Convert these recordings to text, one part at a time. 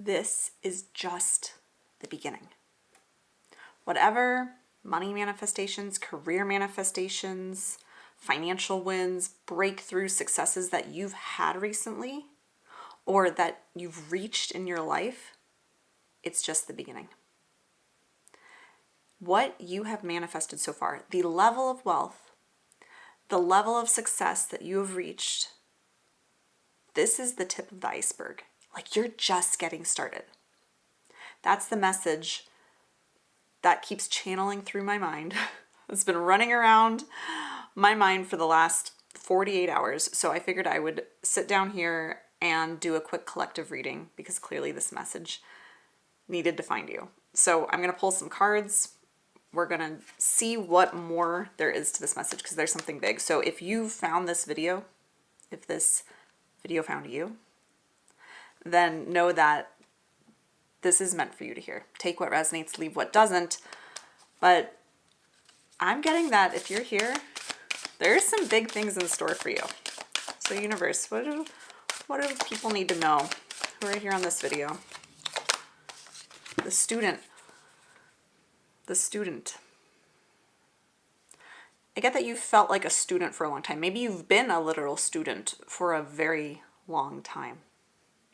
this is just the beginning. Whatever money manifestations, career manifestations, financial wins, breakthrough successes that you've had recently or that you've reached in your life, it's just the beginning. What you have manifested so far, the level of wealth, the level of success that you have reached, this is the tip of the iceberg. Like, you're just getting started. That's the message that keeps channeling through my mind. It's been running around my mind for the last 48 hours. So I figured I would sit down here and do a quick collective reading because clearly this message needed to find you. So I'm going to pull some cards. We're going to see what more there is to this message because there's something big. So if you found this video, if this video found you, then know that this is meant for you to hear. Take what resonates, leave what doesn't. But I'm getting that if you're here, there's some big things in store for you. So universe, what do people need to know who are here on this video? The student. I get that you've felt like a student for a long time. Maybe you've been a literal student for a very long time.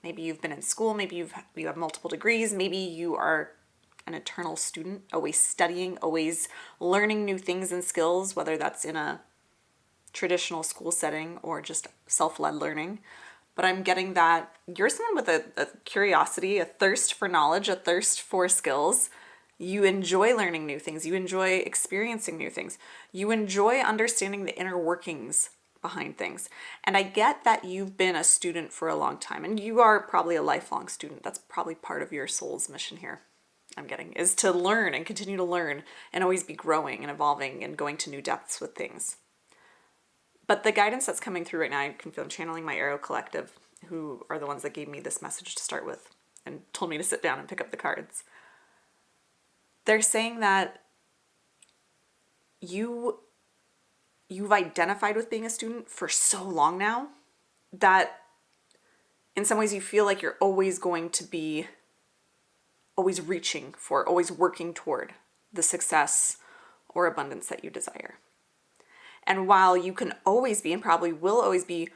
Maybe you've been in school, maybe you have multiple degrees, maybe you are an eternal student, always studying, always learning new things and skills, whether that's in a traditional school setting or just self-led learning. But I'm getting that you're someone with a curiosity, a thirst for knowledge, a thirst for skills. You enjoy learning new things. You enjoy experiencing new things. You enjoy understanding the inner workings behind things. And I get that you've been a student for a long time and you are probably a lifelong student. That's probably part of your soul's mission here, I'm getting, is to learn and continue to learn and always be growing and evolving and going to new depths with things. But the guidance that's coming through right now, I can feel I'm channeling my Arrow collective, who are the ones that gave me this message to start with and told me to sit down and pick up the cards. They're saying that you've identified with being a student for so long now that in some ways you feel like you're always going to be always reaching for, always working toward the success or abundance that you desire. And while you can always be and probably will always be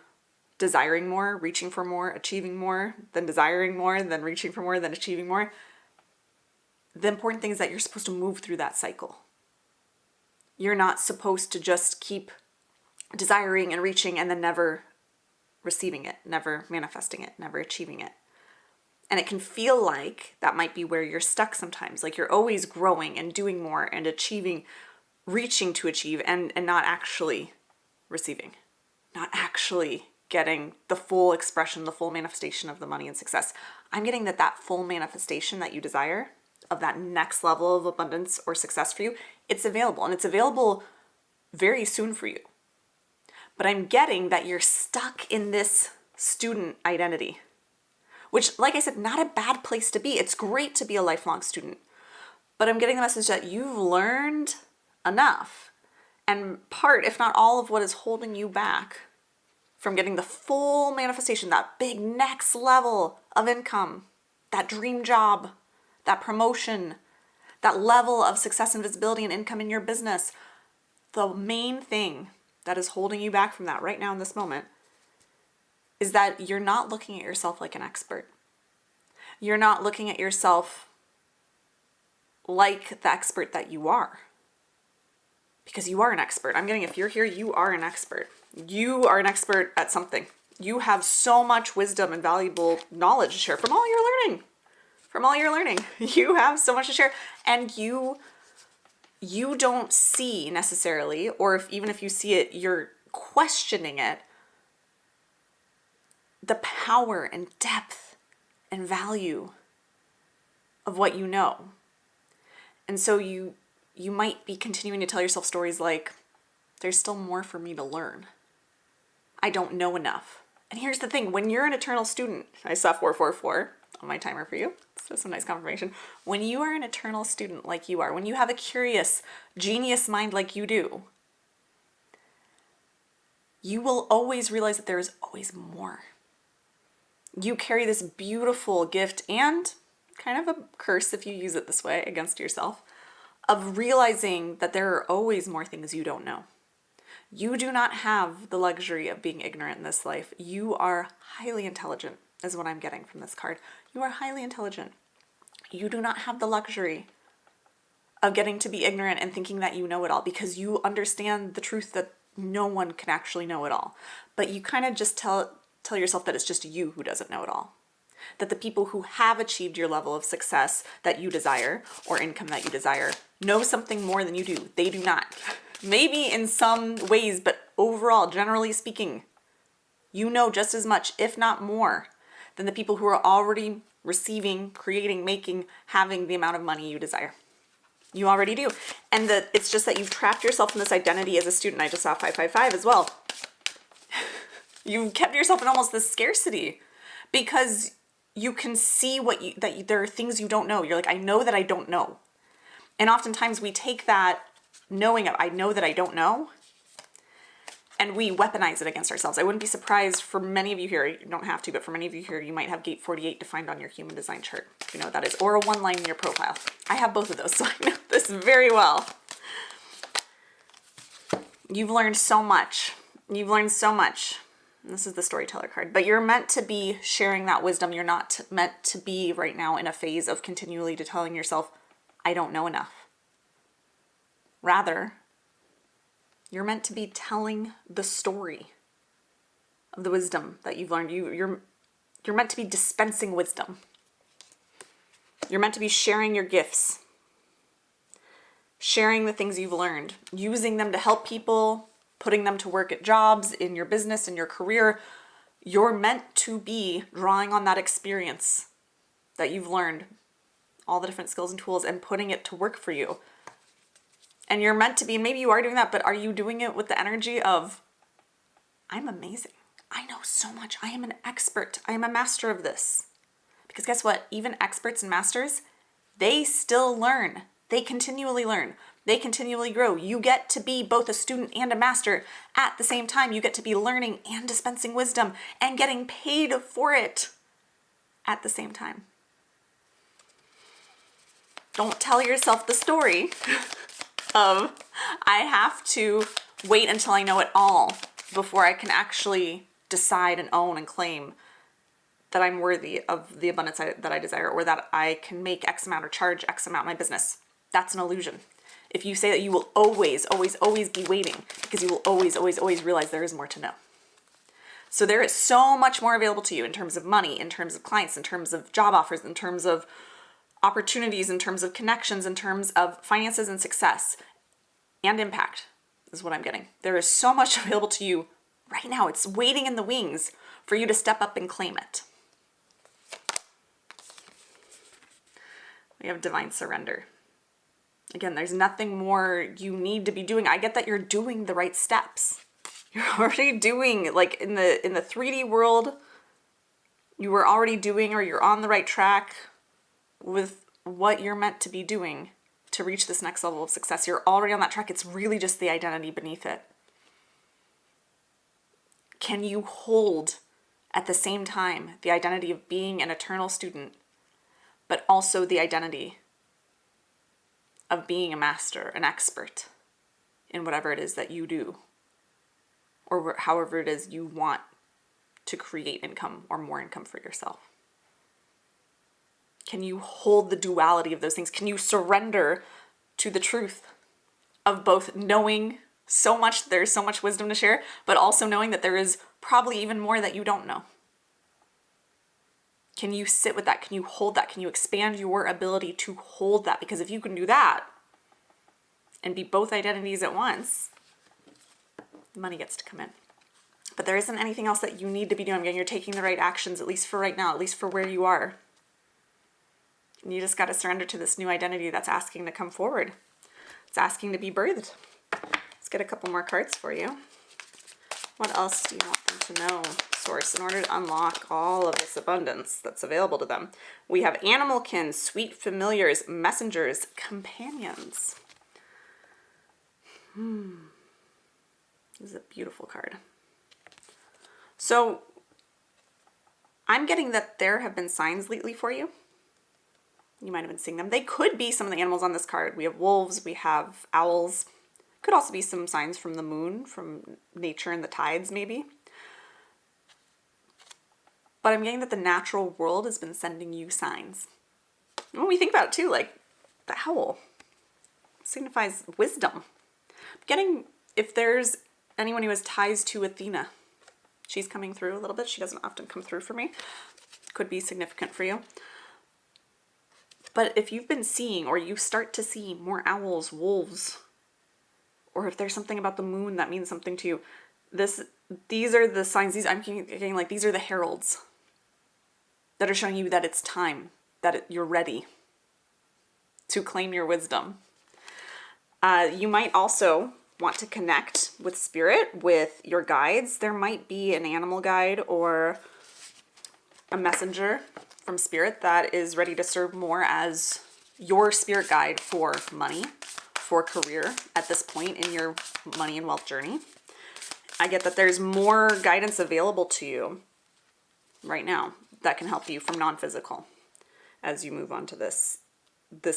desiring more, reaching for more, achieving more, then desiring more, then reaching for more, then achieving more, the important thing is that you're supposed to move through that cycle. You're not supposed to just keep desiring and reaching and then never receiving it, never manifesting it, never achieving it. And it can feel like that might be where you're stuck sometimes. Like you're always growing and doing more and achieving, reaching to achieve and not actually receiving, not actually getting the full expression, the full manifestation of the money and success. I'm getting that full manifestation that you desire of that next level of abundance or success for you, it's available and it's available very soon for you. But I'm getting that you're stuck in this student identity, which, like I said, not a bad place to be. It's great to be a lifelong student, but I'm getting the message that you've learned enough, and part, if not all, of what is holding you back from getting the full manifestation, that big next level of income, that dream job, that promotion, that level of success and visibility and income in your business. The main thing that is holding you back from that right now in this moment is that you're not looking at yourself like an expert. You're not looking at yourself like the expert that you are. Because you are an expert. I'm getting, if you're here, you are an expert. You are an expert at something. You have so much wisdom and valuable knowledge to share from all your learning. You have so much to share. And you don't see necessarily, or even if you see it, you're questioning it, the power and depth and value of what you know. And so you might be continuing to tell yourself stories like, there's still more for me to learn. I don't know enough. And here's the thing, when you're an eternal student, I saw 444 on my timer for you. So some nice confirmation. When you are an eternal student like you are, when you have a curious, genius mind like you do, you will always realize that there is always more. You carry this beautiful gift and kind of a curse if you use it this way against yourself, of realizing that there are always more things you don't know. You do not have the luxury of being ignorant in this life. You are highly intelligent, is what I'm getting from this card. You are highly intelligent. You do not have the luxury of getting to be ignorant and thinking that you know it all, because you understand the truth that no one can actually know it all. But you kind of just tell yourself that it's just you who doesn't know it all. That the people who have achieved your level of success that you desire, or income that you desire, know something more than you do. They do not. Maybe in some ways, but overall, generally speaking, you know just as much, if not more, than the people who are already receiving, creating, making, having the amount of money you desire. You already do. And it's just that you've trapped yourself in this identity as a student. I just saw 555 as well. You've kept yourself in almost this scarcity because you can see that there are things you don't know. You're like, I know that I don't know. And oftentimes we take that knowing of, I know that I don't know, and we weaponize it against ourselves. I wouldn't be surprised for many of you here, you don't have to, but for many of you here, you might have gate 48 defined on your human design chart. If you know what that is, or a one line in your profile. I have both of those, so I know this very well. You've learned so much. You've learned so much. And this is the storyteller card, but you're meant to be sharing that wisdom. You're not meant to be right now in a phase of continually telling yourself, I don't know enough. Rather, you're meant to be telling the story of the wisdom that you've learned. You're meant to be dispensing wisdom. You're meant to be sharing your gifts, sharing the things you've learned, using them to help people, putting them to work at jobs, in your business, in your career. You're meant to be drawing on that experience that you've learned, all the different skills and tools, and putting it to work for you. And you're meant to be, maybe you are doing that, but are you doing it with the energy of, I'm amazing. I know so much. I am an expert. I am a master of this. Because guess what? Even experts and masters, they still learn. They continually learn. They continually grow. You get to be both a student and a master at the same time. You get to be learning and dispensing wisdom and getting paid for it at the same time. Don't tell yourself the story of, I have to wait until I know it all before I can actually decide and own and claim that I'm worthy of the abundance that I desire, or that I can make X amount or charge X amount in my business. That's an illusion. If you say that, you will always, always, always be waiting, because you will always, always, always realize there is more to know. So there is so much more available to you in terms of money, in terms of clients, in terms of job offers, in terms of opportunities, in terms of connections, in terms of finances and success and impact, is what I'm getting. There is so much available to you right now. It's waiting in the wings for you to step up and claim it. We have divine surrender. Again, there's nothing more you need to be doing. I get that you're doing the right steps. You're already doing, like in the 3D world, you were already doing, or you're on the right track with what you're meant to be doing to reach this next level of success. You're already on that track. It's really just the identity beneath it. Can you hold at the same time the identity of being an eternal student, but also the identity of being a master, an expert in whatever it is that you do, or however it is you want to create income or more income for yourself? Can you hold the duality of those things? Can you surrender to the truth of both knowing so much, there's so much wisdom to share, but also knowing that there is probably even more that you don't know? Can you sit with that? Can you hold that? Can you expand your ability to hold that? Because if you can do that and be both identities at once, money gets to come in. But there isn't anything else that you need to be doing. Again, you're taking the right actions, at least for right now, at least for where you are. And you just got to surrender to this new identity that's asking to come forward. It's asking to be birthed. Let's get a couple more cards for you. What else do you want them to know, Source, in order to unlock all of this abundance that's available to them? We have animalkin, sweet familiars, messengers, companions. This is a beautiful card. So I'm getting that there have been signs lately for you. You might have been seeing them. They could be some of the animals on this card. We have wolves, we have owls. Could also be some signs from the moon, from nature and the tides maybe. But I'm getting that the natural world has been sending you signs. And when we think about it too, like the owl signifies wisdom. I'm getting, if there's anyone who has ties to Athena, she's coming through a little bit. She doesn't often come through for me. Could be significant for you. But if you've been seeing, or you start to see more owls, wolves, or if there's something about the moon that means something to you, these are the signs. I'm getting like these are the heralds that are showing you that it's time, that you're ready to claim your wisdom. You might also want to connect with spirit, with your guides. There might be an animal guide or a messenger from spirit that is ready to serve more as your spirit guide for money, for career at this point in your money and wealth journey. I get that there's more guidance available to you right now that can help you from non-physical as you move on to this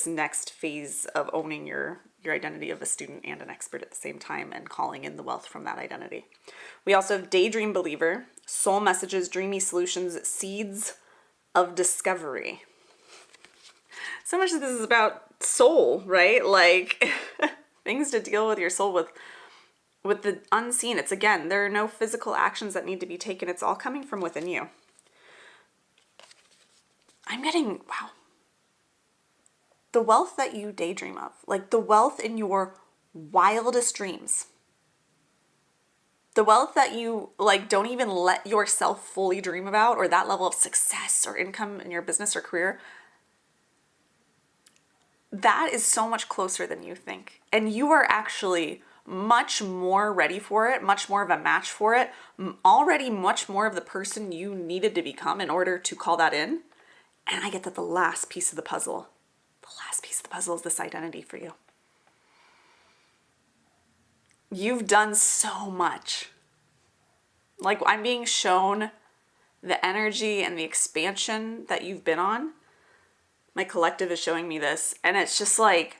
next phase of owning your identity of a student and an expert at the same time and calling in the wealth from that identity. We also have daydream believer, soul messages, dreamy solutions, seeds of discovery. So much of this is about soul, right? Like things to deal with your soul with the unseen. It's again, there are no physical actions that need to be taken. It's all coming from within you. I'm getting, wow. The wealth that you daydream of, like the wealth in your wildest dreams. The wealth that you like don't even let yourself fully dream about, or that level of success or income in your business or career. That is so much closer than you think. And you are actually much more ready for it, much more of a match for it, already much more of the person you needed to become in order to call that in. And I get that the last piece of the puzzle is this identity for you. You've done so much. Like I'm being shown the energy and the expansion that you've been on. My collective is showing me this. And it's just like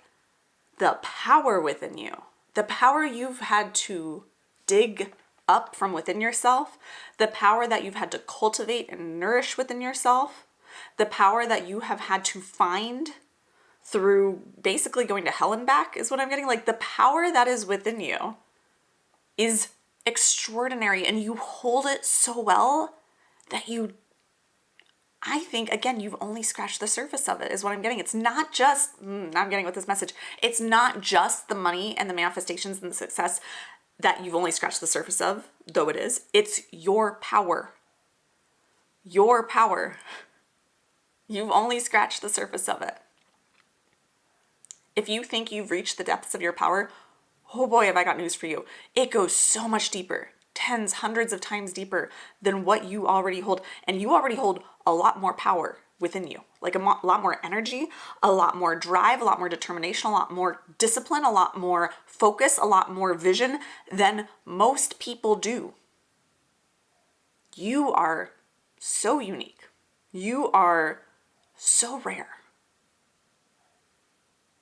the power within you, the power you've had to dig up from within yourself, the power that you've had to cultivate and nourish within yourself, the power that you have had to find through basically going to hell and back is what I'm getting. Like the power that is within you is extraordinary, and you hold it so well that I think, again, you've only scratched the surface of it is what I'm getting. It's not just, I'm getting with this message, it's not just the money and the manifestations and the success that you've only scratched the surface of, though it is. It's your power. Your power. You've only scratched the surface of it. If you think you've reached the depths of your power, oh boy, have I got news for you. It goes so much deeper, tens, hundreds of times deeper than what you already hold. And you already hold a lot more power within you, like a lot more energy, a lot more drive, a lot more determination, a lot more discipline, a lot more focus, a lot more vision than most people do. You are so unique. You are so rare.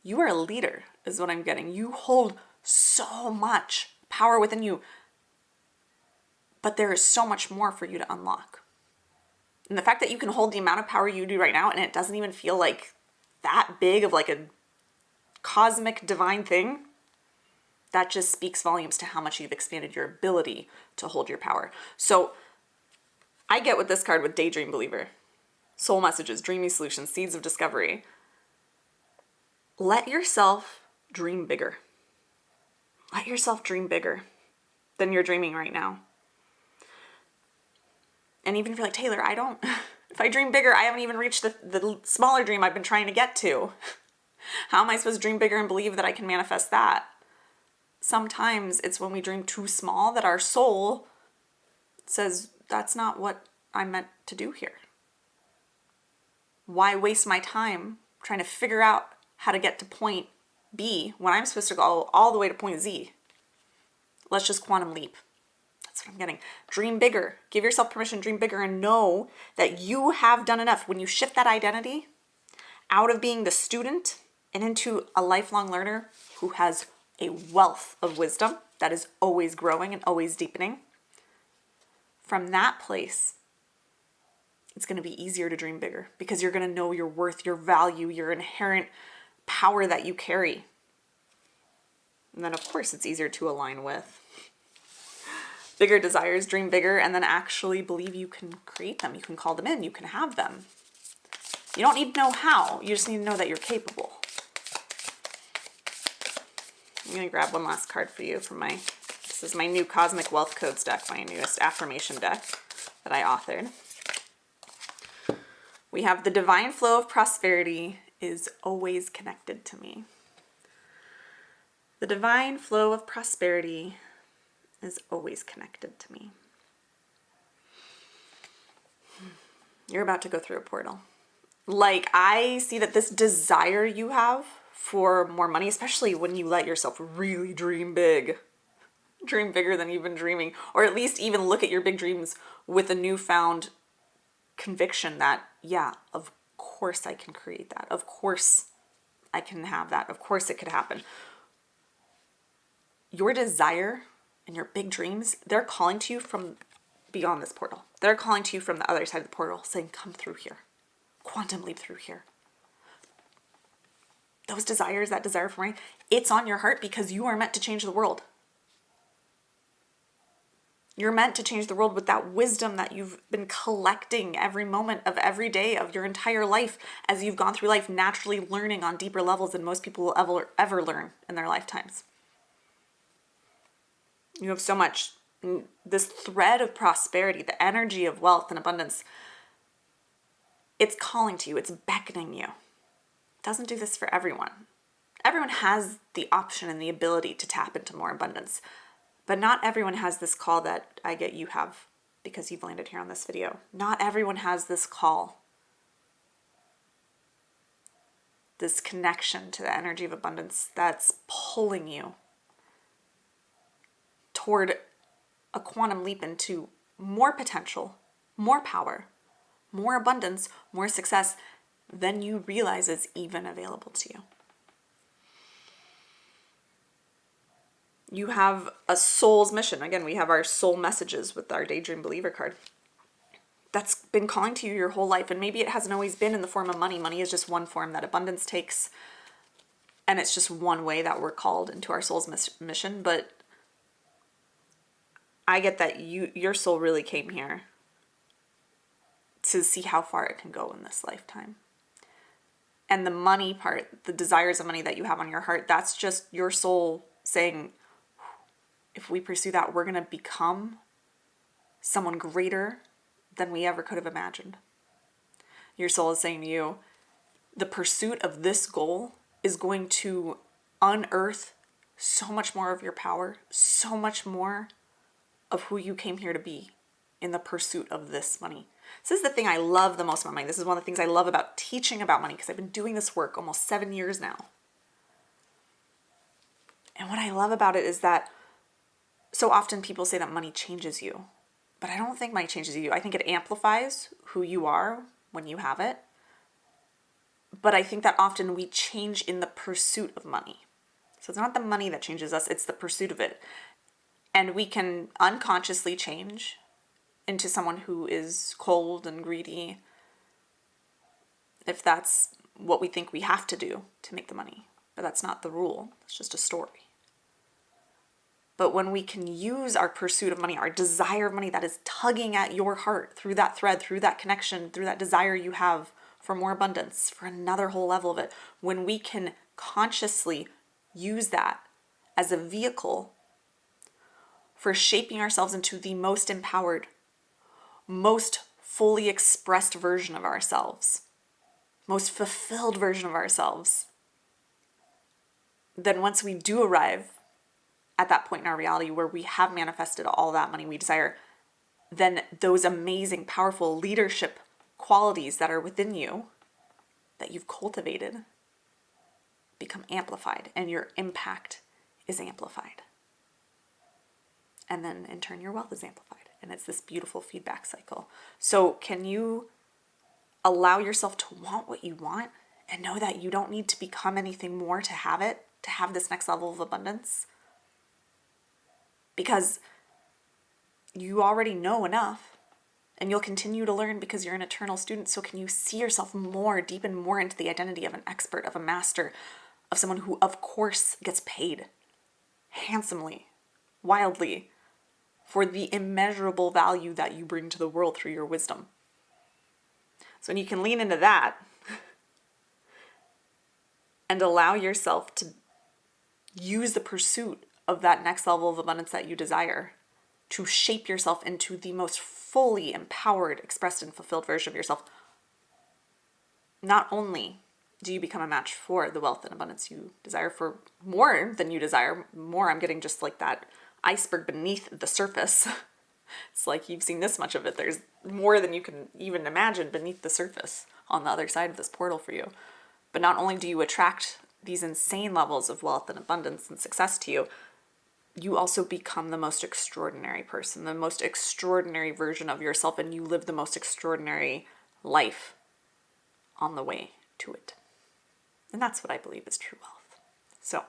You are a leader, is what I'm getting. You hold so much power within you, but there is so much more for you to unlock. And the fact that you can hold the amount of power you do right now, and it doesn't even feel like that big of like a cosmic divine thing, that just speaks volumes to how much you've expanded your ability to hold your power. So I get with this card with Daydream Believer, soul messages, dreamy solutions, seeds of discovery. Let yourself dream bigger. Let yourself dream bigger than you're dreaming right now. And even if you're like, Taylor, if I dream bigger, I haven't even reached the smaller dream I've been trying to get to. How am I supposed to dream bigger and believe that I can manifest that? Sometimes it's when we dream too small that our soul says, that's not what I'm meant to do here. Why waste my time trying to figure out how to get to point B when I'm supposed to go all the way to point Z? Let's just quantum leap. That's what I'm getting. Dream bigger. Give yourself permission to dream bigger and know that you have done enough. When you shift that identity out of being the student and into a lifelong learner who has a wealth of wisdom that is always growing and always deepening, from that place, it's going to be easier to dream bigger because you're going to know your worth, your value, your inherent power that you carry. And then, of course, it's easier to align with. Bigger desires, dream bigger, and then actually believe you can create them. You can call them in. You can have them. You don't need to know how. You just need to know that you're capable. I'm going to grab one last card for you from this is my new Cosmic Wealth Codes deck, my newest affirmation deck that I authored. We have the divine flow of prosperity is always connected to me. The divine flow of prosperity is always connected to me. You're about to go through a portal. Like, I see that this desire you have for more money, especially when you let yourself really dream big, dream bigger than you've been dreaming, or at least even look at your big dreams with a newfound conviction that, yeah, of course I can create that. Of course I can have that. Of course it could happen. Your desire and your big dreams, they're calling to you from beyond this portal. They're calling to you from the other side of the portal saying, come through here. Quantum leap through here. Those desires, that desire for money, it's on your heart because you are meant to change the world. You're meant to change the world with that wisdom that you've been collecting every moment of every day of your entire life as you've gone through life, naturally learning on deeper levels than most people will ever learn in their lifetimes. You have so much, this thread of prosperity, the energy of wealth and abundance, it's calling to you, it's beckoning you. It doesn't do this for everyone. Everyone has the option and the ability to tap into more abundance, but not everyone has this call that I get you have because you've landed here on this video. Not everyone has this call, this connection to the energy of abundance that's pulling you toward a quantum leap into more potential, more power, more abundance, more success than you realize is even available to you. You have a soul's mission. Again, we have our soul messages with our Daydream Believer card. That's been calling to you your whole life. And maybe it hasn't always been in the form of money. Money is just one form that abundance takes. And it's just one way that we're called into our soul's mission. But I get that your soul really came here to see how far it can go in this lifetime. And the money part, the desires of money that you have on your heart, that's just your soul saying, if we pursue that, we're going to become someone greater than we ever could have imagined. Your soul is saying to you, the pursuit of this goal is going to unearth so much more of your power, so much more of who you came here to be in the pursuit of this money. This is the thing I love the most about money. This is one of the things I love about teaching about money because I've been doing this work almost 7 years now. And what I love about it is that so often people say that money changes you, but I don't think money changes you. I think it amplifies who you are when you have it. But I think that often we change in the pursuit of money. So it's not the money that changes us, it's the pursuit of it. And we can unconsciously change into someone who is cold and greedy if that's what we think we have to do to make the money. But that's not the rule. It's just a story. But when we can use our pursuit of money, our desire of money that is tugging at your heart through that thread, through that connection, through that desire you have for more abundance, for another whole level of it, when we can consciously use that as a vehicle for shaping ourselves into the most empowered, most fully expressed version of ourselves, most fulfilled version of ourselves, then once we do arrive at that point in our reality where we have manifested all that money we desire, then those amazing, powerful leadership qualities that are within you, that you've cultivated, become amplified, and your impact is amplified. And then in turn, your wealth is amplified. And it's this beautiful feedback cycle. So can you allow yourself to want what you want and know that you don't need to become anything more to have it, to have this next level of abundance? Because you already know enough and you'll continue to learn because you're an eternal student. So can you see yourself more, deepen more into the identity of an expert, of a master, of someone who, of course, gets paid handsomely, wildly, for the immeasurable value that you bring to the world through your wisdom? So when you can lean into that and allow yourself to use the pursuit of that next level of abundance that you desire to shape yourself into the most fully empowered, expressed, and fulfilled version of yourself, not only do you become a match for the wealth and abundance you desire, for more than you desire, more, I'm getting just like that iceberg beneath the surface. It's like you've seen this much of it. There's more than you can even imagine beneath the surface on the other side of this portal for you. But not only do you attract these insane levels of wealth and abundance and success to you, you also become the most extraordinary person, the most extraordinary version of yourself, and you live the most extraordinary life on the way to it. And that's what I believe is true wealth. So,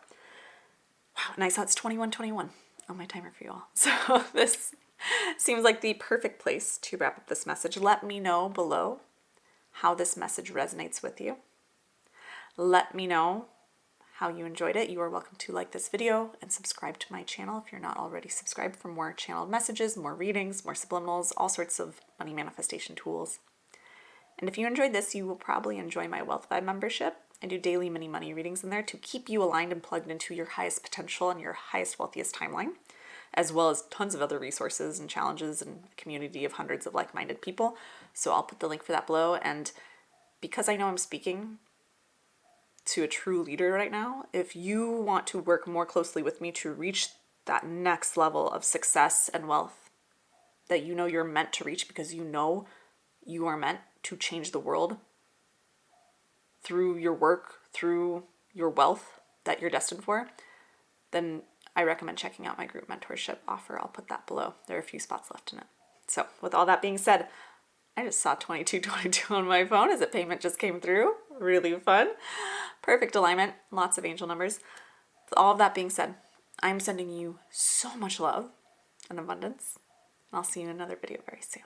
wow, and I saw it's 21:21 on my timer for you all. So this seems like the perfect place to wrap up this message. Let me know below how this message resonates with you. Let me know how you enjoyed it. You are welcome to like this video and subscribe to my channel if you're not already subscribed, for more channeled messages, more readings, more subliminals, all sorts of money manifestation tools. And if you enjoyed this, you will probably enjoy my Wealth Vibe membership. I do daily mini money readings in there to keep you aligned and plugged into your highest potential and your highest, wealthiest timeline, as well as tons of other resources and challenges and a community of hundreds of like-minded people. So I'll put the link for that below. And because I know I'm speaking to a true leader right now, if you want to work more closely with me to reach that next level of success and wealth that you know you're meant to reach, because you know you are meant to change the world through your work, through your wealth that you're destined for, then I recommend checking out my group mentorship offer. I'll put that below. There are a few spots left in it. So with all that being said, I just saw 2222 on my phone as a payment just came through. Really fun. Perfect alignment. Lots of angel numbers. With all of that being said, I'm sending you so much love and abundance. And I'll see you in another video very soon.